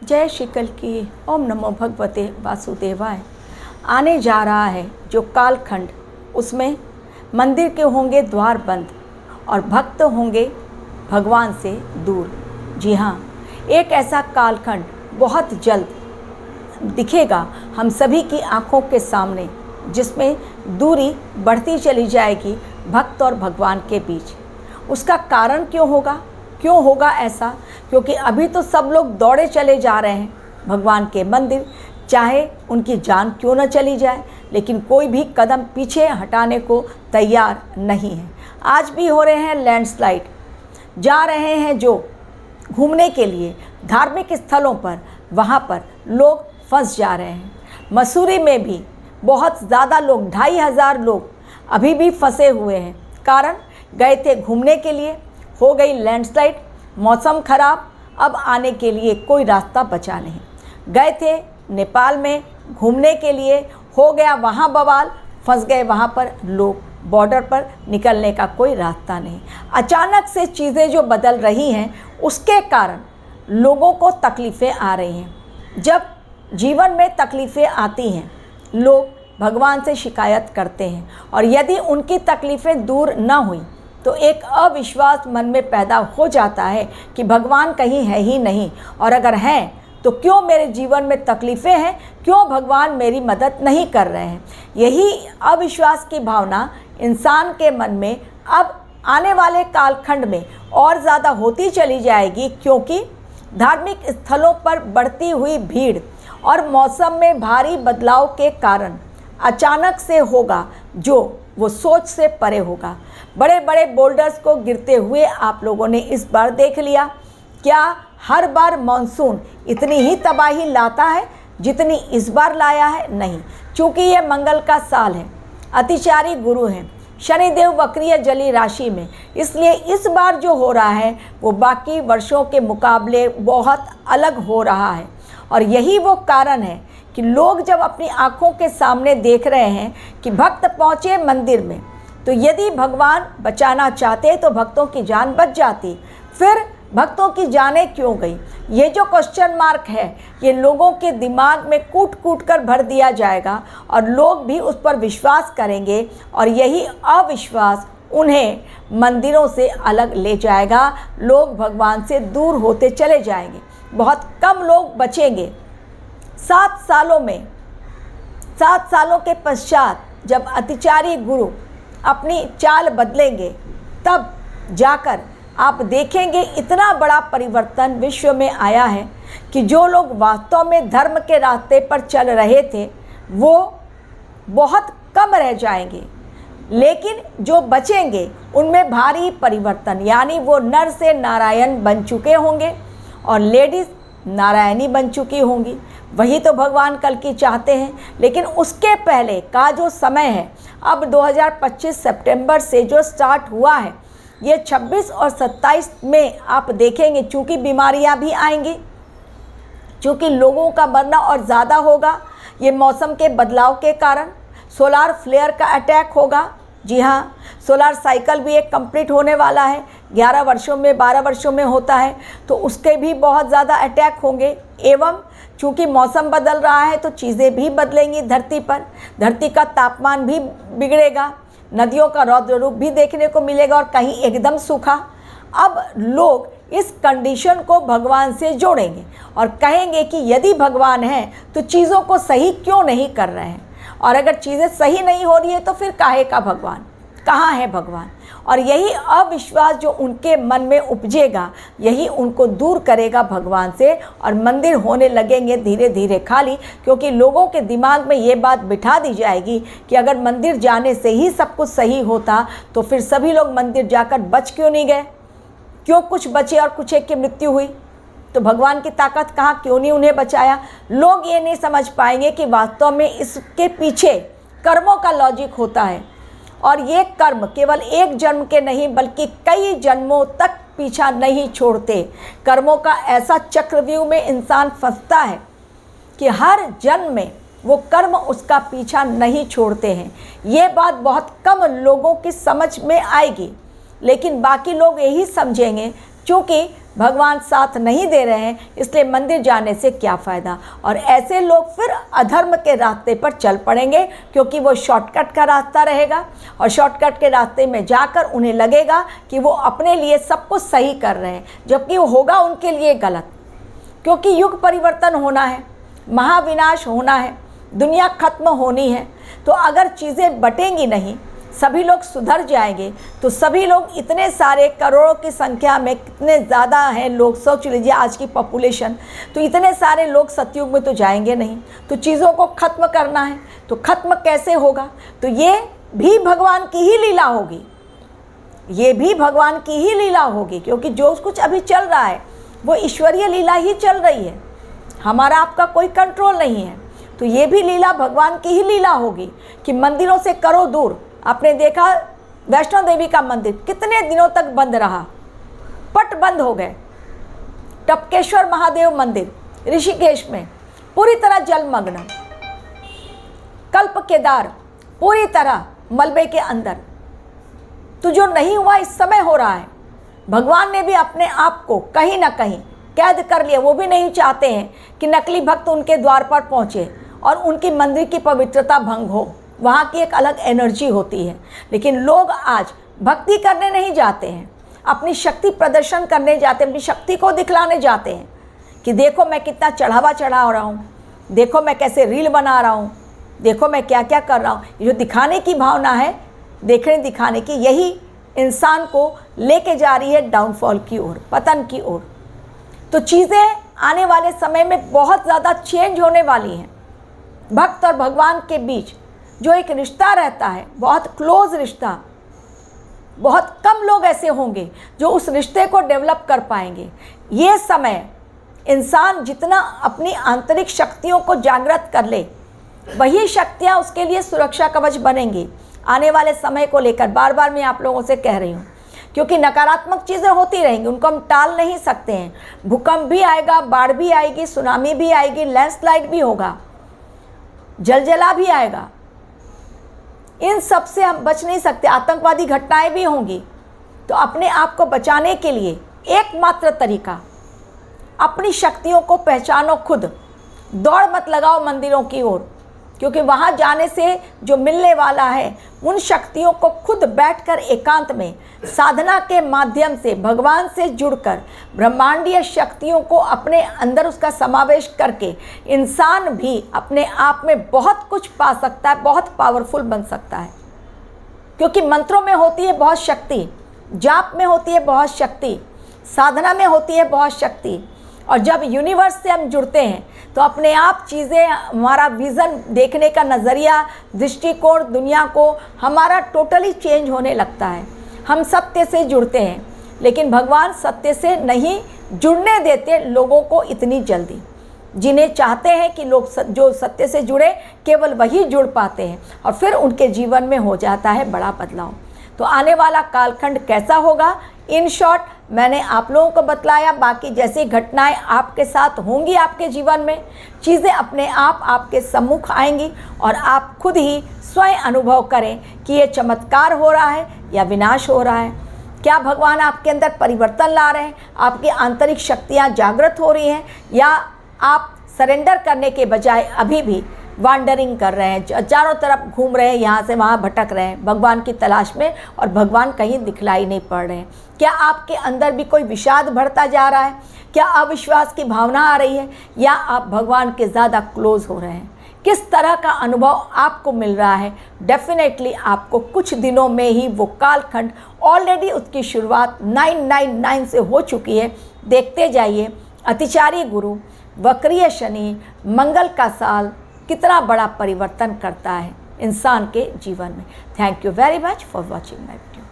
जय श्री कल की। ओम नमो भगवते वासुदेवाय। आने जा रहा है जो कालखंड, उसमें मंदिर के होंगे द्वार बंद और भक्त होंगे भगवान से दूर। जी हाँ, एक ऐसा कालखंड बहुत जल्द दिखेगा हम सभी की आंखों के सामने, जिसमें दूरी बढ़ती चली जाएगी भक्त और भगवान के बीच। उसका कारण क्यों होगा ऐसा? क्योंकि अभी तो सब लोग दौड़े चले जा रहे हैं भगवान के मंदिर, चाहे उनकी जान क्यों न चली जाए, लेकिन कोई भी कदम पीछे हटाने को तैयार नहीं है। आज भी हो रहे हैं लैंडस्लाइड, जा रहे हैं जो घूमने के लिए धार्मिक स्थलों पर, वहाँ पर लोग फंस जा रहे हैं। मसूरी में भी बहुत ज़्यादा लोग, 2500 लोग अभी भी फंसे हुए हैं। कारण गए थे घूमने के लिए, हो गई लैंडस्लाइड, मौसम खराब, अब आने के लिए कोई रास्ता बचा नहीं। गए थे नेपाल में घूमने के लिए, हो गया वहाँ बवाल, फंस गए वहाँ पर लोग, बॉर्डर पर निकलने का कोई रास्ता नहीं। अचानक से चीज़ें जो बदल रही हैं, उसके कारण लोगों को तकलीफ़ें आ रही हैं। जब जीवन में तकलीफ़ें आती हैं, लोग भगवान से शिकायत करते हैं, और यदि उनकी तकलीफ़ें दूर ना हुई तो एक अविश्वास मन में पैदा हो जाता है कि भगवान कहीं है ही नहीं, और अगर हैं तो क्यों मेरे जीवन में तकलीफ़ें हैं, क्यों भगवान मेरी मदद नहीं कर रहे हैं। यही अविश्वास की भावना इंसान के मन में अब आने वाले कालखंड में और ज़्यादा होती चली जाएगी, क्योंकि धार्मिक स्थलों पर बढ़ती हुई भीड़ और मौसम में भारी बदलाव के कारण अचानक से होगा जो वो सोच से परे होगा। बड़े बड़े बोल्डर्स को गिरते हुए आप लोगों ने इस बार देख लिया। क्या हर बार मानसून इतनी ही तबाही लाता है जितनी इस बार लाया है? नहीं, चूँकि ये मंगल का साल है, अतिचारी गुरु हैं, शनिदेव वक्रीय जली राशि में, इसलिए इस बार जो हो रहा है वो बाकी वर्षों के मुकाबले बहुत अलग हो रहा है। और यही वो कारण है कि लोग जब अपनी आँखों के सामने देख रहे हैं कि भक्त पहुँचे मंदिर में, तो यदि भगवान बचाना चाहते तो भक्तों की जान बच जाती, फिर भक्तों की जानें क्यों गई? ये जो क्वेश्चन मार्क है, ये लोगों के दिमाग में कूट कूट कर भर दिया जाएगा और लोग भी उस पर विश्वास करेंगे, और यही अविश्वास उन्हें मंदिरों से अलग ले जाएगा। लोग भगवान से दूर होते चले जाएंगे, बहुत कम लोग बचेंगे। 7 सालों के पश्चात जब अतिचारी गुरु अपनी चाल बदलेंगे, तब जाकर आप देखेंगे इतना बड़ा परिवर्तन विश्व में आया है कि जो लोग वास्तव में धर्म के रास्ते पर चल रहे थे वो बहुत कम रह जाएंगे, लेकिन जो बचेंगे उनमें भारी परिवर्तन, यानी वो नर से नारायण बन चुके होंगे और लेडीज़ नारायणी बन चुकी होंगी। वही तो भगवान कल की चाहते हैं। लेकिन उसके पहले का जो समय है, अब 2025 सितंबर से जो स्टार्ट हुआ है, ये 26 और 27 में आप देखेंगे, चूँकि बीमारियां भी आएंगी, चूँकि लोगों का मरना और ज़्यादा होगा, ये मौसम के बदलाव के कारण सोलार फ्लेयर का अटैक होगा। जी हाँ, सोलार साइकिल भी एक कंप्लीट होने वाला है, 11 वर्षों में 12 वर्षों में होता है, तो उसके भी बहुत ज़्यादा अटैक होंगे। एवं चूँकि मौसम बदल रहा है तो चीज़ें भी बदलेंगी धरती पर, धरती का तापमान भी बिगड़ेगा, नदियों का रौद्र रूप भी देखने को मिलेगा और कहीं एकदम सूखा। अब लोग इस कंडीशन को भगवान से जोड़ेंगे और कहेंगे कि यदि भगवान है तो चीज़ों को सही क्यों नहीं कर रहे हैं, और अगर चीज़ें सही नहीं हो रही है तो फिर काहे का भगवान, कहाँ है भगवान? और यही अविश्वास जो उनके मन में उपजेगा, यही उनको दूर करेगा भगवान से, और मंदिर होने लगेंगे धीरे धीरे खाली, क्योंकि लोगों के दिमाग में ये बात बिठा दी जाएगी कि अगर मंदिर जाने से ही सब कुछ सही होता तो फिर सभी लोग मंदिर जाकर बच क्यों नहीं गए? क्यों कुछ बचे और कुछ एक की मृत्यु हुई? तो भगवान की ताकत कहाँ, क्यों नहीं उन्हें बचाया? लोग ये नहीं समझ पाएंगे कि वास्तव में इसके पीछे कर्मों का लॉजिक होता है, और ये कर्म केवल एक जन्म के नहीं बल्कि कई जन्मों तक पीछा नहीं छोड़ते। कर्मों का ऐसा चक्रव्यूह में इंसान फंसता है कि हर जन्म में वो कर्म उसका पीछा नहीं छोड़ते हैं। ये बात बहुत कम लोगों की समझ में आएगी, लेकिन बाकी लोग यही समझेंगे क्योंकि भगवान साथ नहीं दे रहे हैं, इसलिए मंदिर जाने से क्या फ़ायदा। और ऐसे लोग फिर अधर्म के रास्ते पर चल पड़ेंगे, क्योंकि वो शॉर्टकट का रास्ता रहेगा और शॉर्टकट के रास्ते में जाकर उन्हें लगेगा कि वो अपने लिए सब कुछ सही कर रहे हैं, जबकि वो होगा उनके लिए गलत। क्योंकि युग परिवर्तन होना है, महाविनाश होना है, दुनिया खत्म होनी है। तो अगर चीज़ें बटेंगी नहीं, सभी लोग सुधर जाएंगे, तो सभी लोग इतने सारे करोड़ों की संख्या में, कितने ज़्यादा हैं लोग, सोच लीजिए आज की पॉपुलेशन, तो इतने सारे लोग सतयुग में तो जाएंगे नहीं। तो चीज़ों को ख़त्म करना है, तो ख़त्म कैसे होगा? तो ये भी भगवान की ही लीला होगी, ये भी भगवान की ही लीला होगी, क्योंकि जो कुछ अभी चल रहा है वो ईश्वरीय लीला ही चल रही है, हमारा आपका कोई कंट्रोल नहीं है। तो ये भी लीला भगवान की ही लीला होगी कि मंदिरों से करो दूर। आपने देखा वैष्णो देवी का मंदिर कितने दिनों तक बंद रहा, पट बंद हो गए। टपकेश्वर महादेव मंदिर ऋषिकेश में पूरी तरह जलमग्न, कल्प केदार पूरी तरह मलबे के अंदर। तो जो नहीं हुआ इस समय हो रहा है। भगवान ने भी अपने आप को कहीं ना कहीं कैद कर लिया। वो भी नहीं चाहते हैं कि नकली भक्त उनके द्वार पर पहुँचे और उनकी मंदिर की पवित्रता भंग हो। वहाँ की एक अलग एनर्जी होती है। लेकिन लोग आज भक्ति करने नहीं जाते हैं, अपनी शक्ति प्रदर्शन करने जाते हैं, अपनी शक्ति को दिखलाने जाते हैं कि देखो मैं कितना चढ़ावा चढ़ा रहा हूँ, देखो मैं कैसे रील बना रहा हूँ, देखो मैं क्या क्या कर रहा हूँ। ये जो दिखाने की भावना है, देखने दिखाने की, यही इंसान को लेके जा रही है डाउनफॉल की ओर, पतन की ओर। तो चीज़ें आने वाले समय में बहुत ज़्यादा चेंज होने वाली हैं। भक्त और भगवान के बीच जो एक रिश्ता रहता है, बहुत क्लोज रिश्ता, बहुत कम लोग ऐसे होंगे जो उस रिश्ते को डेवलप कर पाएंगे। ये समय इंसान जितना अपनी आंतरिक शक्तियों को जागृत कर ले, वही शक्तियाँ उसके लिए सुरक्षा कवच बनेंगी आने वाले समय को लेकर। बार बार मैं आप लोगों से कह रही हूँ, क्योंकि नकारात्मक चीज़ें होती रहेंगी, उनको हम टाल नहीं सकते हैं। भूकंप भी आएगा, बाढ़ भी आएगी, सुनामी भी आएगी, लैंडस्लाइड भी होगा, जलजला भी आएगा। इन सब से हम बच नहीं सकते। आतंकवादी घटनाएं भी होंगी। तो अपने आप को बचाने के लिए एकमात्र तरीका, अपनी शक्तियों को पहचानो खुद। दौड़ मत लगाओ मंदिरों की ओर, क्योंकि वहाँ जाने से जो मिलने वाला है, उन शक्तियों को खुद बैठकर एकांत में साधना के माध्यम से भगवान से जुड़कर ब्रह्मांडीय शक्तियों को अपने अंदर उसका समावेश करके इंसान भी अपने आप में बहुत कुछ पा सकता है, बहुत पावरफुल बन सकता है। क्योंकि मंत्रों में होती है बहुत शक्ति, जाप में होती है बहुत शक्ति, साधना में होती है बहुत शक्ति। और जब यूनिवर्स से हम जुड़ते हैं तो अपने आप चीज़ें, हमारा विज़न देखने का नज़रिया, दृष्टिकोण दुनिया को हमारा टोटली चेंज होने लगता है। हम सत्य से जुड़ते हैं, लेकिन भगवान सत्य से नहीं जुड़ने देते लोगों को इतनी जल्दी। जिन्हें चाहते हैं कि लोग जो सत्य से जुड़े, केवल वही जुड़ पाते हैं और फिर उनके जीवन में हो जाता है बड़ा बदलाव। तो आने वाला कालखंड कैसा होगा, इन शॉर्ट मैंने आप लोगों को बतलाया। बाकी जैसी घटनाएं आपके साथ होंगी आपके जीवन में, चीज़ें अपने आप आपके सम्मुख आएंगी और आप खुद ही स्वयं अनुभव करें कि ये चमत्कार हो रहा है या विनाश हो रहा है। क्या भगवान आपके अंदर परिवर्तन ला रहे हैं, आपकी आंतरिक शक्तियाँ जागृत हो रही हैं, या आप सरेंडर करने के बजाय अभी भी वांडरिंग कर रहे हैं, चारों तरफ घूम रहे हैं, यहाँ से वहाँ भटक रहे हैं भगवान की तलाश में, और भगवान कहीं दिखलाई नहीं पड़ रहे हैं। क्या आपके अंदर भी कोई विषाद बढ़ता जा रहा है, क्या अविश्वास की भावना आ रही है, या आप भगवान के ज़्यादा क्लोज हो रहे हैं? किस तरह का अनुभव आपको मिल रहा है? डेफिनेटली आपको कुछ दिनों में ही वो कालखंड, ऑलरेडी उसकी शुरुआत 999 से हो चुकी है। देखते जाइए अतिचारी गुरु, वक्रीय शनि, मंगल का साल कितना बड़ा परिवर्तन करता है इंसान के जीवन में। Thank you very much for watching my video.